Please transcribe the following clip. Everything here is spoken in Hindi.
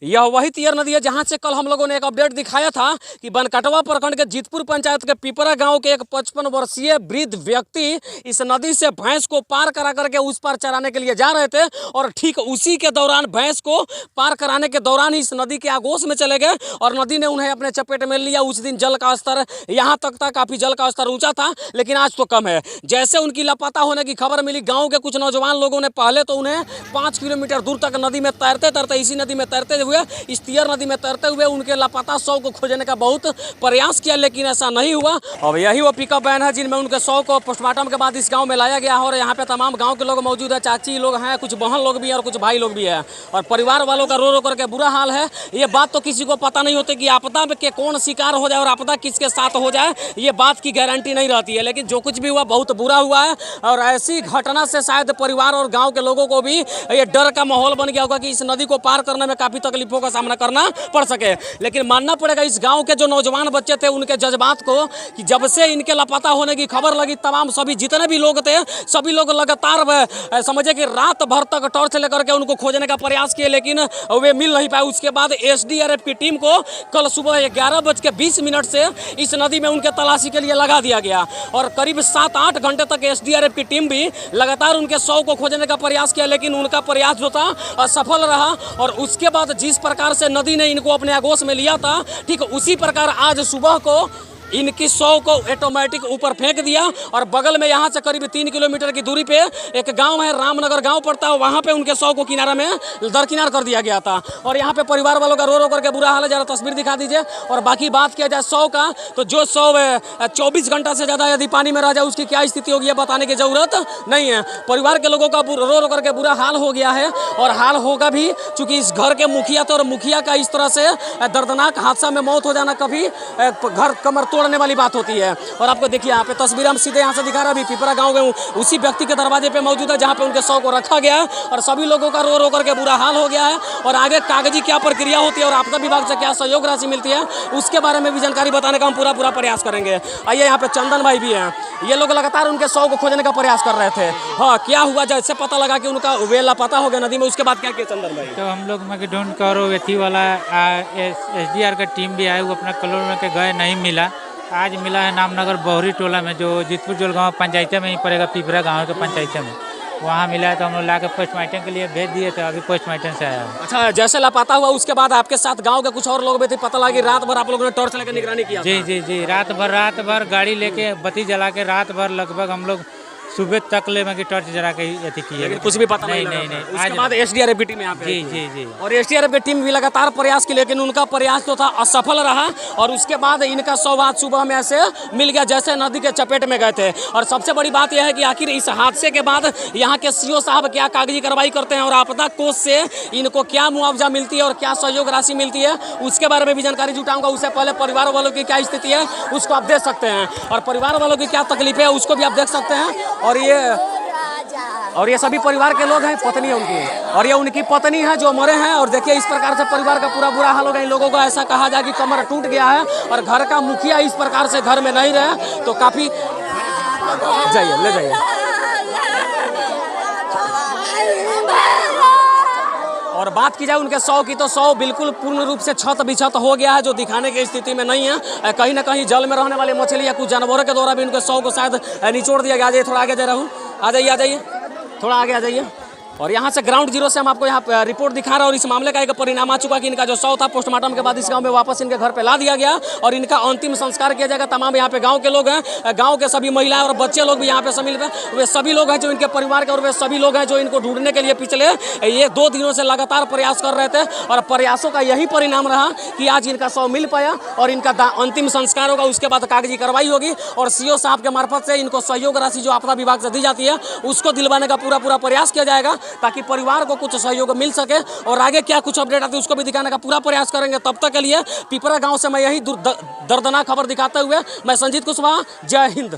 यह वही तियर नदी है जहां से कल हम लोगों ने एक अपडेट दिखाया था कि बनकटवा प्रखंड के जीतपुर पंचायत के पिपरा गांव के एक 55 वर्षीय वृद्ध व्यक्ति इस नदी से भैंस को पार करा करके उस पार चराने के लिए जा रहे थे और ठीक उसी के दौरान भैंस को पार कराने के दौरान ही इस नदी के आगोश में चले गए और नदी ने उन्हें अपने चपेट में लिया। उस दिन जल का स्तर यहाँ तक था, काफ़ी जल का स्तर ऊँचा था, लेकिन आज तो कम है। जैसे उनकी लापता होने की खबर मिली, गाँव के कुछ नौजवान लोगों ने पहले तो उन्हें 5 किलोमीटर दूर तक नदी में तैरते तैरते इसी नदी में तैरते हुए इस तियर नदी में तैरते हुए उनके लापता शव को खोजने का बहुत प्रयास किया, लेकिन ऐसा नहीं हुआ। अब यही वो पिकअप वैन है जिनमें उनके शव को पोस्टमार्टम के बाद इस गांव में लाया गया है और यहाँ पे तमाम गांव के लोग मौजूद है। चाची लोग हैं, कुछ बहन लोग भी हैं और कुछ भाई लोग भी हैं और परिवार वालों का रो रो करके बुरा हाल है। ये बात तो किसी को पता नहीं होती कि आपदा के कौन शिकार हो जाए और आपदा किसके साथ हो जाए, ये बात की गारंटी नहीं रहती है। लेकिन जो कुछ भी हुआ बहुत बुरा हुआ है और ऐसी घटना से शायद परिवार और गाँव के लोगों को भी ये डर का माहौल बन गया होगा कि इस नदी को पार करने में काफ़ी तकलीफों का सामना करना पड़ सके। लेकिन मानना पड़ेगा इस गांव के जो नौजवान बच्चे थे उनके जज्बात को कि जब से इनके लापता होने की खबर लगी, तमाम सभी जितने भी लोग थे सभी लोग लगातार समझे कि रात भर तक टॉर्च लेकर के उनको खोजने का प्रयास किए, लेकिन वे मिल नहीं पाए। उसके बाद एसडीआरएफ की टीम को कल सुबह 11:20 से इस नदी में उनके तलाशी के लिए लगा दिया गया और करीब 7-8 घंटे तक एसडीआरएफ की टीम भी लगातार उनके शव को खोजने का प्रयास किया, लेकिन उनका प्रयास जो था असफल रहा। और उसके बाद जिस प्रकार से नदी ने इनको अपने आगोश में लिया था, ठीक उसी प्रकार आज सुबह को इनकी शव को ऑटोमेटिक ऊपर फेंक दिया और बगल में यहाँ से करीब 3 किलोमीटर की दूरी पे एक गांव है, रामनगर गांव पड़ता है, वहाँ पे उनके शव को किनारा में दरकिनार कर दिया गया था। और यहाँ पे परिवार वालों का रो रो करके बुरा हाल है। जरा तस्वीर दिखा दीजिए। और बाकी बात किया जाए शव का, तो जो शव 24 घंटा से ज़्यादा यदि पानी में रह जाए उसकी क्या स्थिति होगी बताने की ज़रूरत नहीं है। परिवार के लोगों का रो रो करके बुरा हाल हो गया है और हाल होगा भी, चूँकि इस घर के मुखिया थे और मुखिया का इस तरह से दर्दनाक हादसा में मौत हो जाना कभी घर कमर तोड़ने वाली बात होती है। और आपको देखिए यहाँ पे तस्वीर हम सीधे यहाँ से दिखा रहे हैं, अभी पिपरा गांव में उसी व्यक्ति के दरवाजे पे मौजूद है जहाँ पे उनके शव को रखा गया है और सभी लोगों का रो रो करके बुरा हाल हो गया है। और आगे कागजी क्या प्रक्रिया होती है और आपदा विभाग से क्या सहयोग राशि मिलती है उसके बारे में भी जानकारी बताने का हम पूरा प्रयास करेंगे। आइए यहाँ पे चंदन भाई भी हैं, ये लोग लगातार उनके शव को खोजने का प्रयास कर रहे थे। हाँ, क्या हुआ जैसे पता लगा कि उनका वे लापता हो गया नदी में, उसके बाद क्या किया चंदन भाई? तो हम लोग मैकेडोन का और वेथी वाला एसडीआर का टीम भी आए, वो अपना कलोर में के गए, नहीं मिला। आज मिला है नामनगर बहरी टोला में, जो जीतपुर जोल गाँव पंचायत में ही पड़ेगा, पिपरा गाँव के पंचायत में, वहाँ मिला है। तो हम लोग ला के पोस्टमार्टम के लिए भेज दिए थे, अभी पोस्टमार्टम से आया है। अच्छा, जैसे लापता हुआ उसके बाद आपके साथ गांव के कुछ और लोग भी थे, पता लगा कि रात भर आप लोगों ने टॉर्च लेकर निगरानी किया? जी, रात भर गाड़ी लेके बत्ती जला के रात भर लगभग हम लोग सुबह तक ले में टॉर्च जला के अथी किए, कुछ भी पता नहीं। उसके बाद एसडीआरएफ की टीम यहाँ पे जी और एसडीआरएफ की टीम भी लगातार प्रयास की, लेकिन उनका प्रयास जो था असफल रहा। और उसके बाद इनका शव आज सुबह में ऐसे मिल गया जैसे नदी के चपेट में गए थे। और सबसे बड़ी बात यह है कि आखिर इस हादसे के बाद यहाँ के सीओ साहब क्या कागजी कार्रवाई करते हैं और आपदा कोष से इनको क्या मुआवजा मिलती है और क्या सहयोग राशि मिलती है उसके बारे में भी जानकारी जुटाऊंगा। उससे पहले परिवार वालों की क्या स्थिति है उसको आप देख सकते हैं और परिवार वालों की क्या तकलीफ है उसको भी आप देख सकते हैं। और ये सभी परिवार के लोग हैं, पत्नी है उनकी, और ये उनकी पत्नी है जो मरे हैं। और देखिए इस प्रकार से परिवार का पूरा बुरा हाल हो गया। इन लोगों को ऐसा कहा जाए कि कमर टूट गया है और घर का मुखिया इस प्रकार से घर में नहीं रहे तो काफ़ी जाइए ले जाइए। और बात की जाए उनके शव की, तो शव बिल्कुल पूर्ण रूप से क्षत विक्षत हो गया है, जो दिखाने की स्थिति में नहीं है। कहीं ना कहीं जल में रहने वाले मछली या कुछ जानवरों के द्वारा भी उनके शव को शायद निचोड़ दिया गया। आ जाइए, थोड़ा आगे जा रहा हूँ, आ जाइए, थोड़ा आगे आ जाइए। और यहाँ से ग्राउंड जीरो से हम आपको यहाँ रिपोर्ट दिखा रहे हैं और इस मामले का एक परिणाम आ चुका कि इनका जो शव था पोस्टमार्टम के बाद इस गांव में वापस इनके घर पे ला दिया गया और इनका अंतिम संस्कार किया जाएगा। तमाम यहाँ पे गांव के लोग हैं, गांव के सभी महिलाएं और बच्चे लोग भी यहाँ पे शामिल हैं। वे सभी लोग हैं जो इनके परिवार के और वे सभी लोग हैं जो इनको ढूंढने के लिए पिछले 2 दिनों से लगातार प्रयास कर रहे थे और प्रयासों का यही परिणाम रहा कि आज इनका शव मिल पाया और इनका अंतिम संस्कार होगा। उसके बाद कागजी कार्रवाई होगी और सीओ साहब के मार्फत से इनको सहयोग राशि जो आपदा विभाग से दी जाती है उसको दिलवाने का पूरा प्रयास किया जाएगा ताकि परिवार को कुछ सहयोग मिल सके। और आगे क्या कुछ अपडेट आती है उसको भी दिखाने का पूरा प्रयास करेंगे। तब तक के लिए पिपरा गांव से मैं यही दर्दनाक खबर दिखाते हुए मैं संजीत कुशवाहा, जय हिंद।